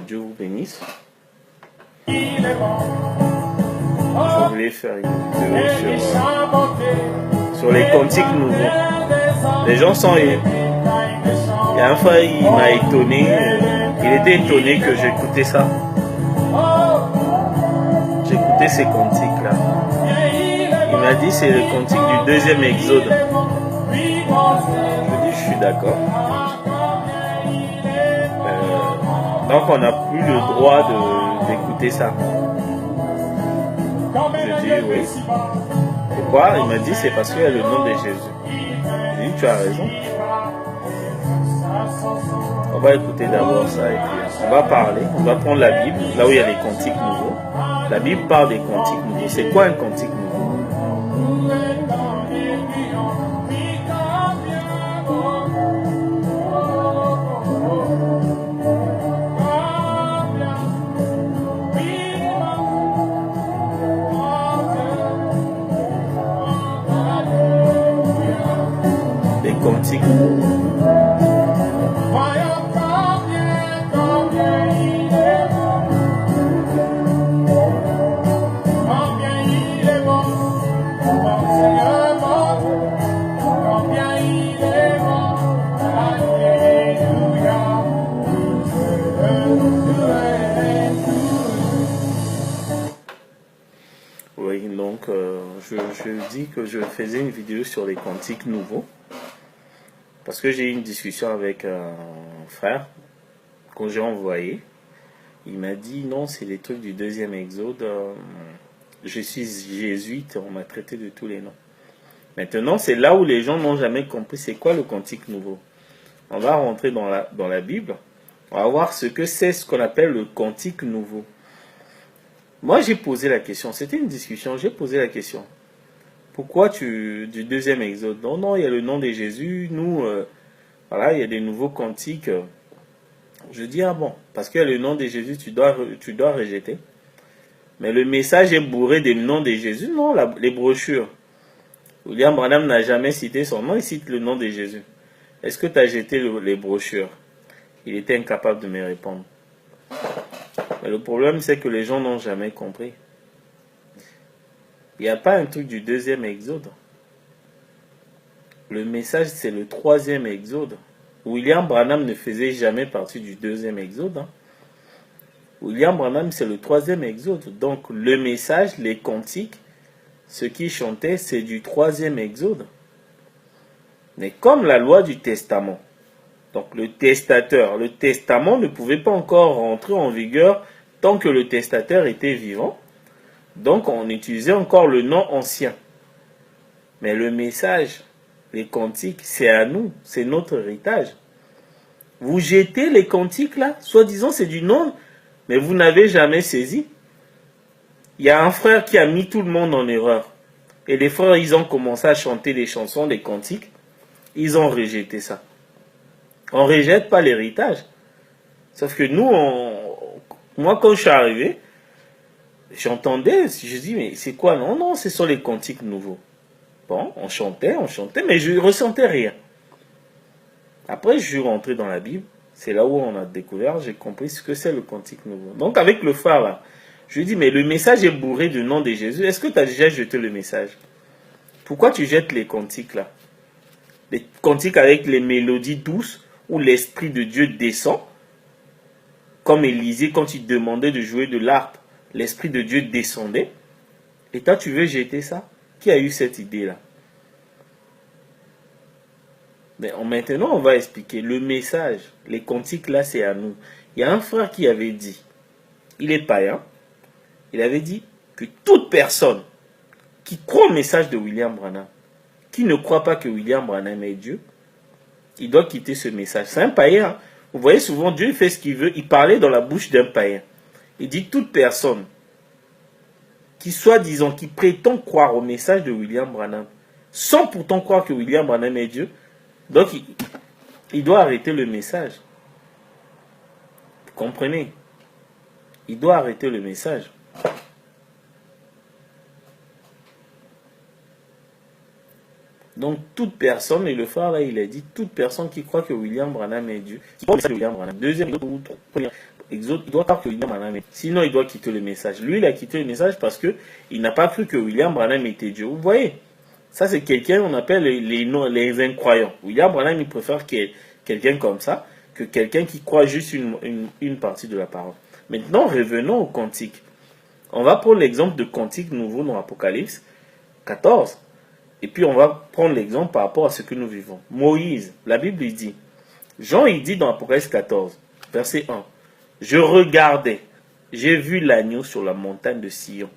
Dieu vous bénisse. Je voulais faire une vidéo sur les cantiques nouveaux. Les gens sont... Il y a un frère, il m'a étonné. Il était étonné que j'écoutais ça. J'écoutais ces cantiques-là. Il m'a dit c'est le cantique du deuxième exode. Je dis je suis d'accord. Donc on n'a plus le droit d'écouter ça. Je dis oui. Pourquoi? Il m'a dit c'est parce qu'il y a le nom de Jésus. J'ai dit tu as raison. On va écouter d'abord ça et puis on va parler. On va prendre la Bible, là où il y a les cantiques nouveaux. La Bible parle des cantiques nouveaux. C'est quoi un cantique nouveau? Les cantiques nouveaux. Oui, donc je dis que je faisais une vidéo sur les cantiques nouveaux parce que j'ai eu une discussion avec un frère que j'ai envoyé. Il m'a dit non, c'est les trucs du deuxième exode. Je suis jésuite, on m'a traité de tous les noms. Maintenant, c'est là où les gens n'ont jamais compris c'est quoi le cantique nouveau. On va rentrer dans la Bible. On va voir ce que c'est ce qu'on appelle le cantique nouveau. Moi, j'ai posé la question. C'était une discussion. J'ai posé la question. Pourquoi du deuxième exode? Non, non, il y a le nom de Jésus. Nous, voilà, il y a des nouveaux cantiques. Je dis, ah bon, parce qu'il y a le nom de Jésus, tu dois rejeter. Mais le message est bourré des noms de Jésus. Non, les brochures. William Branham n'a jamais cité son nom, il cite le nom de Jésus. Est-ce que tu as jeté les brochures? Il était incapable de me répondre. Mais le problème, c'est que les gens n'ont jamais compris. Il n'y a pas un truc du deuxième exode. Le message, c'est le troisième exode. William Branham ne faisait jamais partie du deuxième exode. William Branham, c'est le troisième exode. Donc, le message, les cantiques, ce qu'il chantait, c'est du troisième exode. Mais comme la loi du testament, donc le testateur, le testament ne pouvait pas encore rentrer en vigueur tant que le testateur était vivant. Donc on utilisait encore le nom ancien. Mais le message, les cantiques, c'est à nous, c'est notre héritage. Vous jetez les cantiques là, soi-disant c'est du nom, mais vous n'avez jamais saisi. Il y a un frère qui a mis tout le monde en erreur. Et les frères, ils ont commencé à chanter des chansons, des cantiques. Ils ont rejeté ça. On ne rejette pas l'héritage. Sauf que nous, moi quand je suis arrivé, j'entendais, je dis, mais c'est quoi? Non, non, ce sont les cantiques nouveaux. Bon, on chantait, mais je ne ressentais rien. Après, je suis rentré dans la Bible. C'est là où on a découvert, j'ai compris ce que c'est le cantique nouveau. Donc avec le phare là, je lui dis, mais le message est bourré du nom de Jésus. Est-ce que tu as déjà jeté le message? Pourquoi tu jettes les cantiques là? Les cantiques avec les mélodies douces où l'Esprit de Dieu descend. Comme Élisée, quand il demandait de jouer de l'harpe, l'Esprit de Dieu descendait. Et toi, tu veux jeter ça? Qui a eu cette idée-là? Mais maintenant, on va expliquer. Le message, les cantiques là, c'est à nous. Il y a un frère qui avait dit, il est païen, il avait dit que toute personne qui croit au message de William Branham, qui ne croit pas que William Branham est Dieu, il doit quitter ce message. C'est un païen. Vous voyez souvent, Dieu fait ce qu'il veut. Il parlait dans la bouche d'un païen. Il dit toute personne qui soi-disant, qui prétend croire au message de William Branham, sans pourtant croire que William Branham est Dieu, donc il doit arrêter le message. Vous comprenez? Il doit arrêter le message. Donc toute personne, et le phare là, il a dit, toute personne qui croit que William Branham est Dieu, qui croit que William Branham, deuxième, Exode, il doit pas que William Branham, sinon il doit quitter le message. Lui, il a quitté le message parce que il n'a pas cru que William Branham était Dieu. Vous voyez, ça c'est quelqu'un, on appelle les incroyants. William Branham, il préfère quelqu'un comme ça que quelqu'un qui croit juste une partie de la parole. Maintenant, revenons au cantique. On va prendre l'exemple de cantique nouveau dans Apocalypse 14. Et puis on va prendre l'exemple par rapport à ce que nous vivons. Moïse, la Bible il dit, Jean il dit dans Apocalypse 14, verset 1, je regardais, j'ai vu l'agneau sur la montagne de Sion,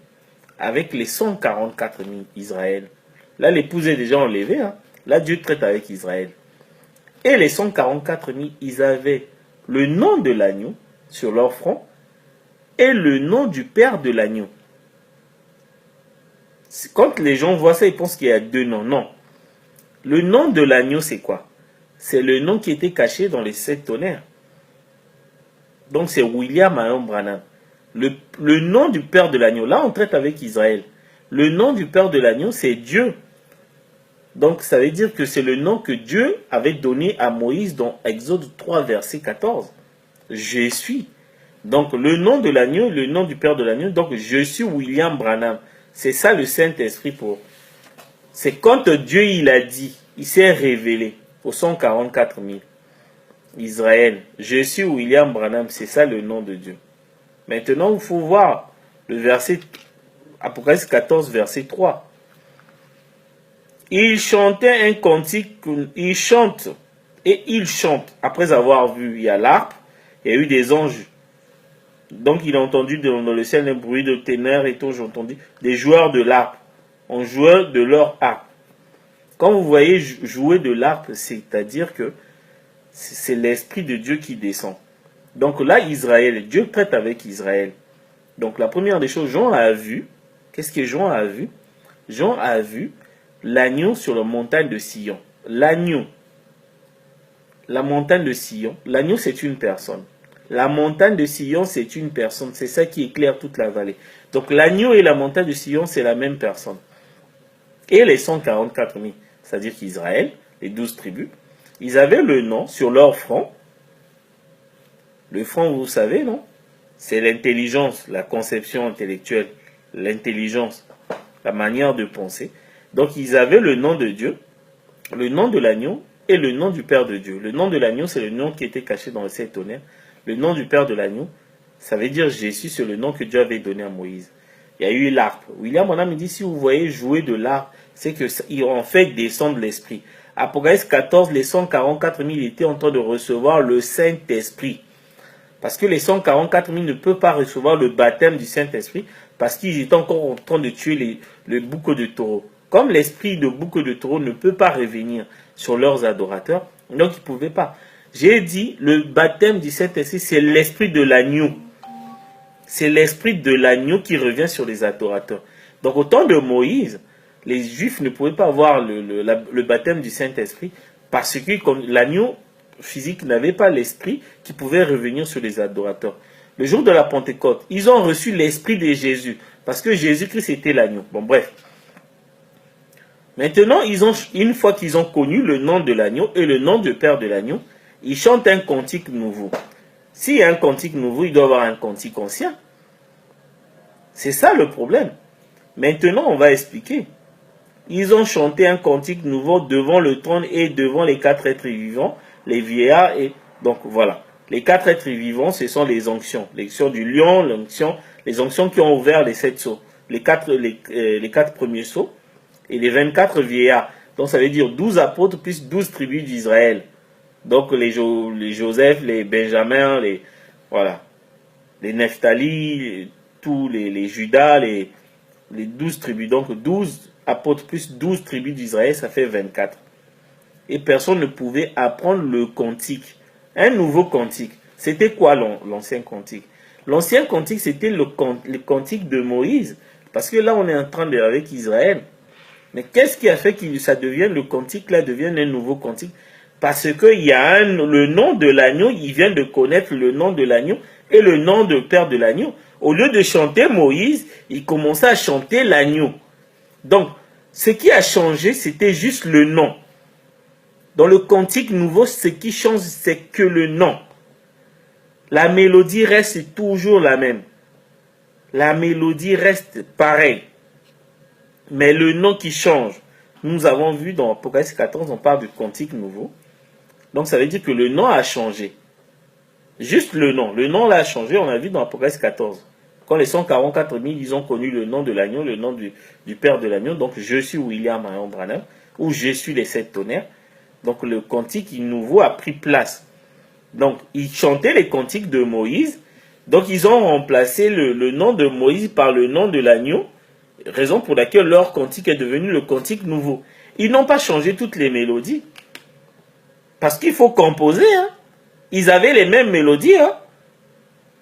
avec les 144 000 Israël. Là l'épouse est déjà enlevée, hein? Là Dieu traite avec Israël. Et les 144 000, ils avaient le nom de l'agneau sur leur front et le nom du père de l'agneau. Quand les gens voient ça, ils pensent qu'il y a deux noms. Non. Le nom de l'agneau, c'est quoi? C'est le nom qui était caché dans les 7 tonnerres. Donc c'est William Marion Branham. Le nom du père de l'agneau, là on traite avec Israël. Le nom du père de l'agneau, c'est Dieu. Donc ça veut dire que c'est le nom que Dieu avait donné à Moïse dans Exode 3, verset 14. Je suis. Donc le nom de l'agneau, le nom du père de l'agneau, donc je suis William Branham. C'est ça le Saint-Esprit pour. C'est quand Dieu il a dit, il s'est révélé aux 144 000. Israël, je suis William Branham, c'est ça le nom de Dieu. Maintenant, il faut voir le verset, Apocalypse 14, verset 3. Il chantait un cantique, il chante, et il chante. Après avoir vu, il y a l'arpe, il y a eu des anges. Donc il a entendu dans le ciel un bruit de ténèbres et tout, j'ai entendu des joueurs de l'arpe. On jouait de leur harpe. Quand vous voyez jouer de l'arpe, c'est-à-dire que c'est l'Esprit de Dieu qui descend. Donc là, Israël, Dieu traite avec Israël. Donc la première des choses, Jean a vu, qu'est-ce que Jean a vu? Jean a vu l'agneau sur la montagne de Sion. L'agneau, la montagne de Sion, l'agneau c'est une personne. La montagne de Sion c'est une personne, c'est ça qui éclaire toute la vallée. Donc l'agneau et la montagne de Sion c'est la même personne. Et les 144 000, c'est-à-dire qu'Israël, les 12 tribus, ils avaient le nom sur leur front. Le front, vous savez, non? C'est l'intelligence, la conception intellectuelle, l'intelligence, la manière de penser. Donc ils avaient le nom de Dieu, le nom de l'agneau et le nom du Père de Dieu. Le nom de l'agneau, c'est le nom qui était caché dans les 7 tonnerres. Le nom du Père de l'agneau, ça veut dire Jésus, c'est le nom que Dieu avait donné à Moïse. Il y a eu l'arpe. William Branham dit, si vous voyez jouer de l'arpe, c'est qu'ils ont fait descendre l'Esprit. Apocalypse 14, les 144 000 étaient en train de recevoir le Saint-Esprit. Parce que les 144 000 ne peuvent pas recevoir le baptême du Saint-Esprit parce qu'ils étaient encore en train de tuer le bouc de taureau. Comme l'esprit de bouc de taureau ne peut pas revenir sur leurs adorateurs, donc ils ne pouvaient pas. J'ai dit, le baptême du Saint-Esprit, c'est l'esprit de l'agneau. C'est l'esprit de l'agneau qui revient sur les adorateurs. Donc au temps de Moïse, les Juifs ne pouvaient pas avoir le baptême du Saint-Esprit parce que l'agneau physique n'avait pas l'esprit qui pouvait revenir sur les adorateurs. Le jour de la Pentecôte, ils ont reçu l'esprit de Jésus parce que Jésus-Christ était l'agneau. Bon, bref. Maintenant, une fois qu'ils ont connu le nom de l'agneau et le nom du Père de l'agneau, ils chantent un cantique nouveau. S'il y a un cantique nouveau, il doit y avoir un cantique ancien. C'est ça le problème. Maintenant, on va expliquer. Ils ont chanté un cantique nouveau devant le trône et devant les 4 êtres vivants, les vieillards. Et donc voilà, les 4 êtres vivants, ce sont les onctions. L'onction du lion, les onctions qui ont ouvert les 7 sceaux, les 4 premiers sceaux, et les 24 vieillards. Donc ça veut dire 12 apôtres plus 12 tribus d'Israël. Donc les Joseph, les Benjamin, les Nephtali, tous les Judas, les 12 tribus. Donc 12 apôtres plus 12 tribus d'Israël, ça fait 24. Et personne ne pouvait apprendre le cantique. Un nouveau cantique. C'était quoi l'ancien cantique? L'ancien cantique, c'était le cantique de Moïse. Parce que là, on est en train de avec Israël. Mais qu'est-ce qui a fait que ça devienne le cantique, là, devienne un nouveau cantique? Parce qu'il y a le nom de l'agneau, il vient de connaître le nom de l'agneau et le nom de Père de l'agneau. Au lieu de chanter Moïse, il commençait à chanter l'agneau. Donc, ce qui a changé, c'était juste le nom. Dans le cantique nouveau, ce qui change, c'est que le nom. La mélodie reste toujours la même. La mélodie reste pareille. Mais le nom qui change. Nous avons vu dans Apocalypse 14, on parle du cantique nouveau. Donc ça veut dire que le nom a changé. Juste le nom. Le nom là a changé, on a vu dans Apocalypse 14. Quand les 144 000, ils ont connu le nom de l'agneau, le nom du père de l'agneau. Donc je suis William Marion Branham, ou je suis les 7 tonnerres. Donc le cantique nouveau a pris place. Donc ils chantaient les cantiques de Moïse. Donc ils ont remplacé le nom de Moïse par le nom de l'agneau. Raison pour laquelle leur cantique est devenu le cantique nouveau. Ils n'ont pas changé toutes les mélodies. Parce qu'il faut composer. Hein. Ils avaient les mêmes mélodies. Hein.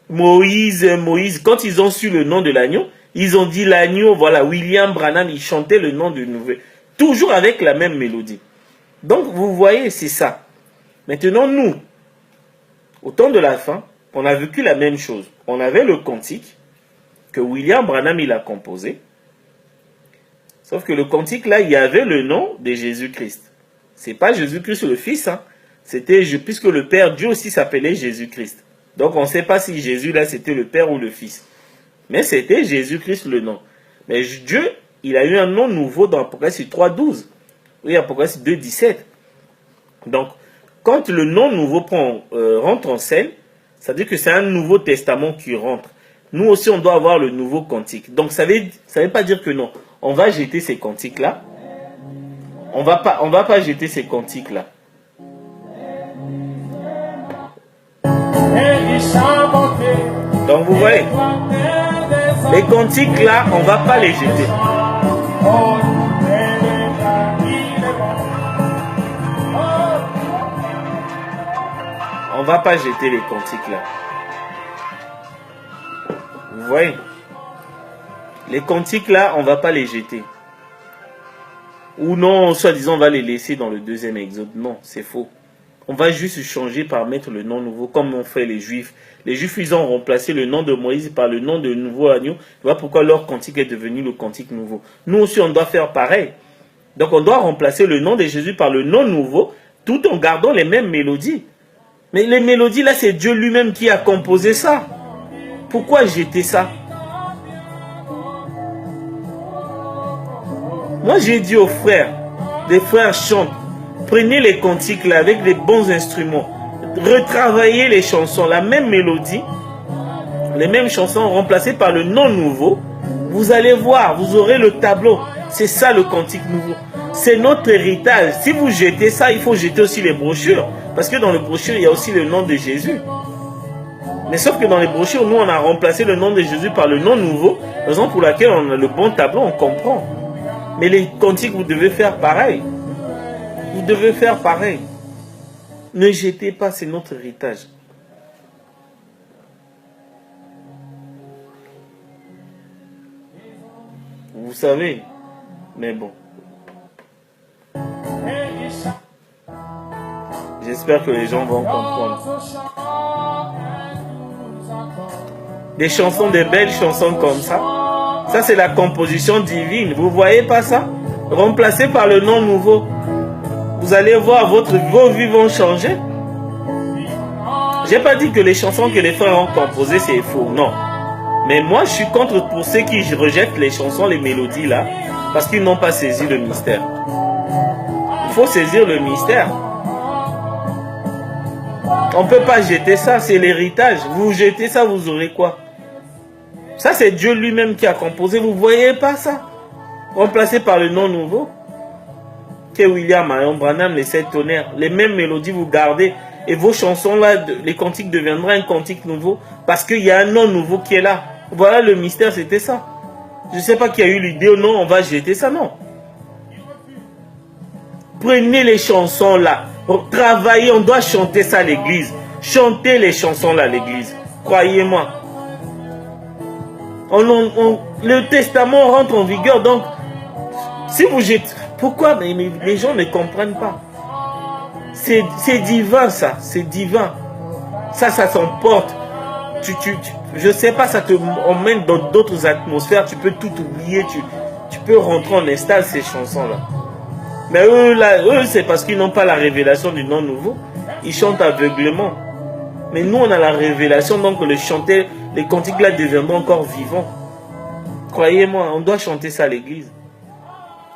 Moïse, quand ils ont su le nom de l'agneau, ils ont dit l'agneau, voilà, William Branham, il chantait le nom du nouveau. Toujours avec la même mélodie. Donc, vous voyez, c'est ça. Maintenant, nous, au temps de la fin, on a vécu la même chose. On avait le cantique que William Branham, il a composé. Sauf que le cantique, là, il y avait le nom de Jésus-Christ. C'est pas Jésus-Christ le Fils, hein. C'était, puisque le Père, Dieu aussi s'appelait Jésus-Christ. Donc, on ne sait pas si Jésus, là, c'était le Père ou le Fils. Mais c'était Jésus-Christ le nom. Mais Dieu, il a eu un nom nouveau dans Apocalypse 3.12. Oui, Apocalypse 2.17. Donc, quand le nom nouveau rentre en scène, ça veut dire que c'est un nouveau testament qui rentre. Nous aussi, on doit avoir le nouveau cantique. Donc, ça veut pas dire que non. On va jeter ces cantiques-là. On va pas jeter ces cantiques-là. Donc vous voyez, les cantiques là, on ne va pas les jeter. On ne va pas jeter les cantiques là. Vous voyez, les cantiques là, on ne va pas les jeter. Ou non, soi-disant, on va les laisser dans le deuxième exode. Non, c'est faux. On va juste changer par mettre le nom nouveau, comme ont fait les Juifs. Les Juifs, ils ont remplacé le nom de Moïse par le nom de nouveau agneau. Voilà pourquoi leur cantique est devenu le cantique nouveau. Nous aussi, on doit faire pareil. Donc, on doit remplacer le nom de Jésus par le nom nouveau, tout en gardant les mêmes mélodies. Mais les mélodies, là, c'est Dieu lui-même qui a composé ça. Pourquoi jeter ça? Moi, j'ai dit aux frères, les frères chantent. Prenez les cantiques là avec les bons instruments. Retravaillez les chansons, la même mélodie, les mêmes chansons remplacées par le nom nouveau. Vous allez voir, vous aurez le tableau. C'est ça le cantique nouveau. C'est notre héritage. Si vous jetez ça, il faut jeter aussi les brochures. Parce que dans les brochures, il y a aussi le nom de Jésus. Mais sauf que dans les brochures, nous, on a remplacé le nom de Jésus par le nom nouveau. Raison pour laquelle on a le bon tableau, on comprend. Mais les cantiques, vous devez faire pareil. Vous devez faire pareil. Ne jetez pas, c'est notre héritage. Vous savez, mais bon. J'espère que les gens vont comprendre. Des chansons, des belles chansons comme ça. Ça, c'est la composition divine. Vous voyez pas ça? Remplacé par le nom nouveau. Vous allez voir, vos vies vont changer. J'ai pas dit que les chansons que les frères ont composées, c'est faux. Non. Mais moi, je suis contre pour ceux qui rejettent les chansons, les mélodies là, parce qu'ils n'ont pas saisi le mystère. Il faut saisir le mystère. On ne peut pas jeter ça, c'est l'héritage. Vous jetez ça, vous aurez quoi? Ça, c'est Dieu lui-même qui a composé. Vous ne voyez pas ça? Remplacé par le nom nouveau. Que William Marion Branham, les 7 tonnerres. Les mêmes mélodies, vous gardez. Et vos chansons là, les cantiques deviendront un cantique nouveau. Parce qu'il y a un nom nouveau qui est là. Voilà le mystère, c'était ça. Je ne sais pas qui a eu l'idée ou non, on va jeter ça, non. Prenez les chansons là. Travaillez, on doit chanter ça à l'église. Chantez les chansons là à l'église. Croyez-moi. Le testament rentre en vigueur. Donc, si vous jetez... Pourquoi? Mais les gens ne comprennent pas. C'est divin ça. C'est divin. Ça s'emporte. Je ne sais pas, ça te emmène dans d'autres atmosphères. Tu peux tout oublier. Tu peux rentrer en extase ces chansons-là. Mais eux, c'est parce qu'ils n'ont pas la révélation du nom nouveau. Ils chantent aveuglément. Mais nous, on a la révélation, donc le chanter, les cantiques là deviendront encore vivants. Croyez-moi, on doit chanter ça à l'église.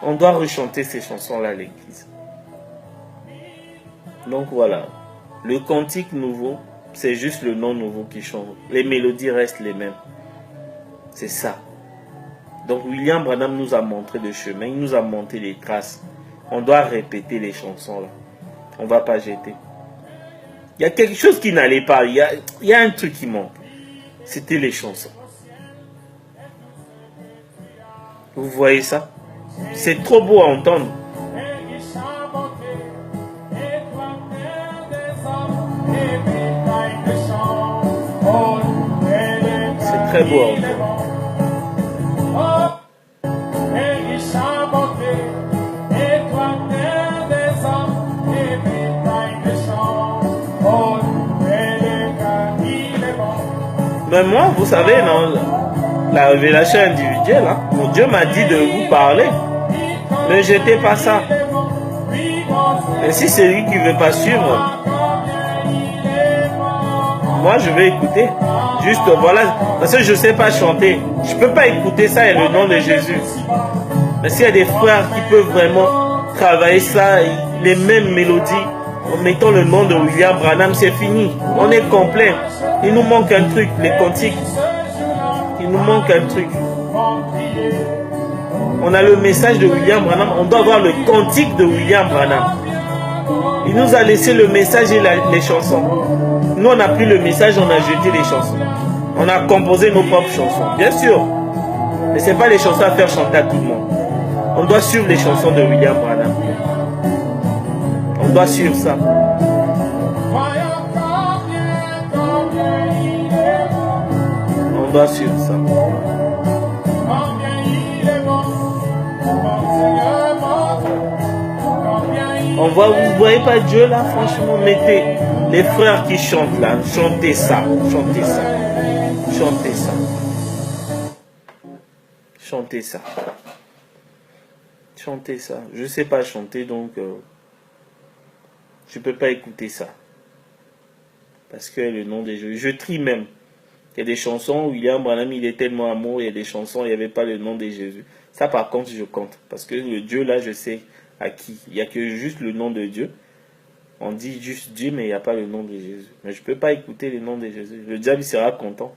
On doit rechanter ces chansons-là à l'église. Donc voilà, le cantique nouveau, c'est juste le nom nouveau qui change. Les mélodies restent les mêmes. C'est ça. Donc William Branham nous a montré le chemin, il nous a montré les traces. On doit répéter les chansons là. On ne va pas jeter. Il y a quelque chose qui n'allait pas. Il y a un truc qui manque. C'était les chansons. Vous voyez ça? C'est trop beau à entendre. C'est très beau à entendre. Mais moi, vous savez, dans la révélation individuelle, hein, mon Dieu m'a dit de vous parler. Ne jetez pas ça. Et si c'est lui qui ne veut pas suivre, moi je vais écouter. Juste voilà, parce que je ne sais pas chanter. Je ne peux pas écouter ça et le nom de Jésus. Mais s'il y a des frères qui peuvent vraiment travailler ça, les mêmes mélodies, en mettant le nom de William Branham, c'est fini. On est complet. Il nous manque un truc, les cantiques. Il nous manque un truc. On a le message de William Branham. On doit avoir le cantique de William Branham. Il nous a laissé le message et les chansons. Nous, on a pris le message, on a jeté les chansons. On a composé nos propres chansons. Bien sûr. Mais ce n'est pas les chansons à faire chanter à tout le monde. On doit suivre les chansons de William Branham. On doit suivre ça. On doit suivre ça. On voit, vous voyez pas Dieu là, franchement, mettez les frères qui chantent là, chantez ça, chantez ça, chantez ça, chantez ça, chantez ça. Je sais pas chanter, donc je peux pas écouter ça. Parce que le nom des jeux, je trie même. Il y a des chansons, William Branham, il est tellement amour, il y a des chansons, il n'y avait pas le nom de Jésus. Ça par contre, je compte. Parce que le Dieu là, je sais à qui. Il n'y a que juste le nom de Dieu. On dit juste Dieu, mais il n'y a pas le nom de Jésus. Mais je ne peux pas écouter le nom de Jésus. Le diable, il sera content.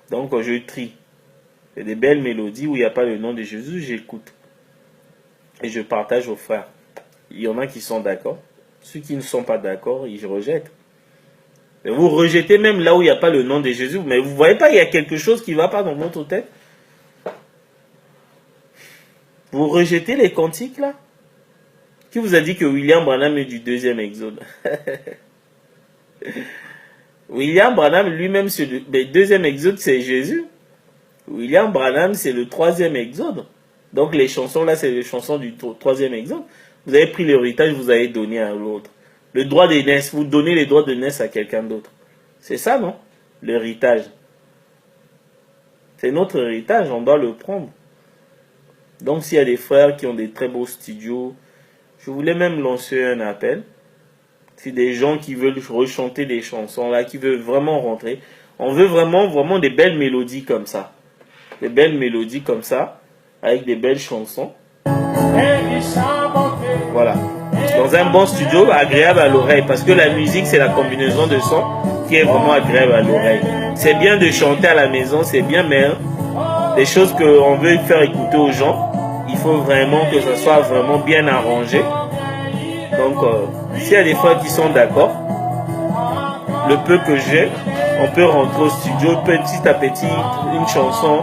Donc, je trie. Il y a des belles mélodies où il n'y a pas le nom de Jésus, j'écoute. Et je partage aux frères. Il y en a qui sont d'accord. Ceux qui ne sont pas d'accord, ils rejettent. Et vous rejetez même là où il n'y a pas le nom de Jésus. Mais vous ne voyez pas, il y a quelque chose qui ne va pas dans votre tête. Vous rejetez les cantiques là? Qui vous a dit que William Branham est du deuxième exode? William Branham lui-même, le deuxième exode, c'est Jésus. William Branham, c'est le troisième exode. Donc les chansons là, c'est les chansons du troisième exode. Vous avez pris l'héritage, vous avez donné à l'autre. Le droit de naissance, vous donnez les droits de naissance à quelqu'un d'autre. C'est ça, non? L'héritage. C'est notre héritage, on doit le prendre. Donc s'il y a des frères qui ont des très beaux studios, je voulais même lancer un appel. C'est des gens qui veulent rechanter des chansons là, qui veulent vraiment rentrer. On veut vraiment des belles mélodies comme ça. Des belles mélodies comme ça, avec des belles chansons. Voilà. Dans un bon studio, agréable à l'oreille. Parce que la musique, c'est la combinaison de sons qui est vraiment agréable à l'oreille. C'est bien de chanter à la maison, c'est bien, mais les choses qu'on veut faire écouter aux gens, il faut vraiment que ça soit vraiment bien arrangé. Donc, s'il y a des frères qui sont d'accord, le peu que j'ai, on peut rentrer au studio petit à petit, une chanson,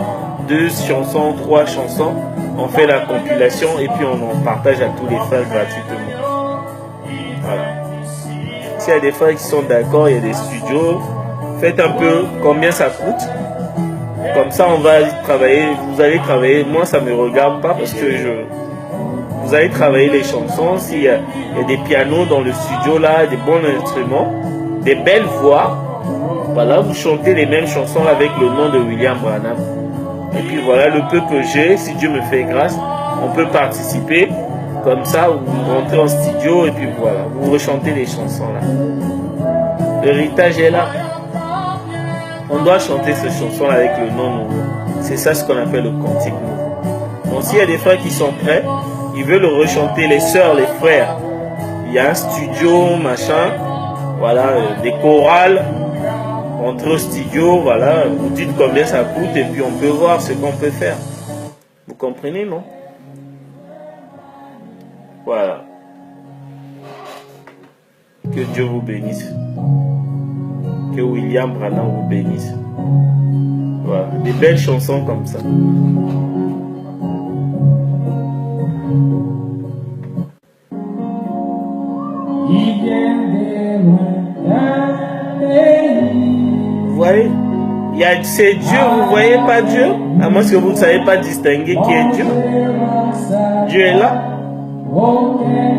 2 chansons, 3 chansons. On fait la compilation et puis on en partage à tous les frères gratuitement. Voilà. S'il y a des frères qui sont d'accord, il y a des studios, faites un peu combien ça coûte. Comme ça, on va travailler, vous allez travailler. Moi, ça ne me regarde pas parce que vous allez travailler les chansons. S'il y a des pianos dans le studio là, des bons instruments, des belles voix, voilà, vous chantez les mêmes chansons avec le nom de William Branham. Et puis voilà, le peu que j'ai, si Dieu me fait grâce, on peut participer. Comme ça, vous rentrez en studio et puis voilà, vous rechantez les chansons là. L'héritage est là. On doit chanter ces chansons avec le nom nouveau. C'est ça ce qu'on appelle le cantique nouveau. Donc s'il y a des frères qui sont prêts, ils veulent le rechanter, les sœurs, les frères. Il y a un studio, machin, voilà, des chorales. Entre studio, voilà, vous dites combien ça coûte et puis on peut voir ce qu'on peut faire. Vous comprenez, non? Voilà. Que Dieu vous bénisse. Que William Branham vous bénisse. Voilà, des belles chansons comme ça. Vous voyez, c'est Dieu, vous ne voyez pas Dieu? À moins que vous ne savez pas distinguer qui est Dieu. Dieu est là.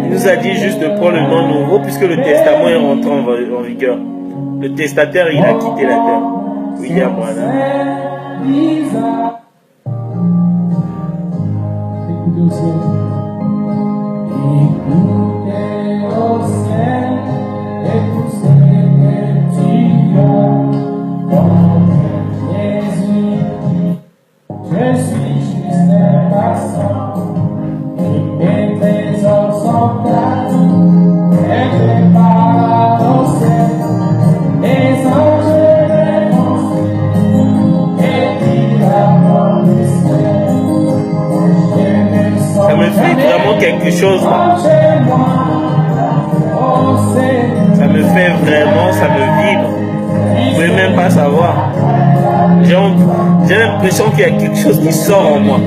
Il nous a dit juste de prendre le nom nouveau puisque le testament est rentré en vigueur. Le testataire, il a quitté la terre. William Branham. Ça me fait vraiment quelque chose là. Ça me fait vraiment, ça me vibre. Vous pouvez même pas savoir. J'ai l'impression qu'il y a quelque chose qui sort en moi.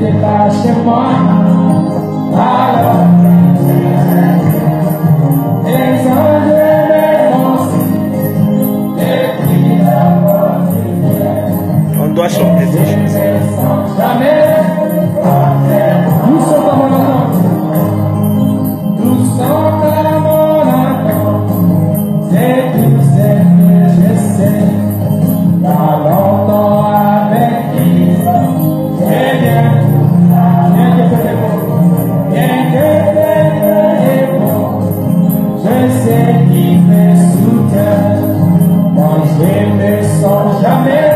On doit chanter ces choses. Jamais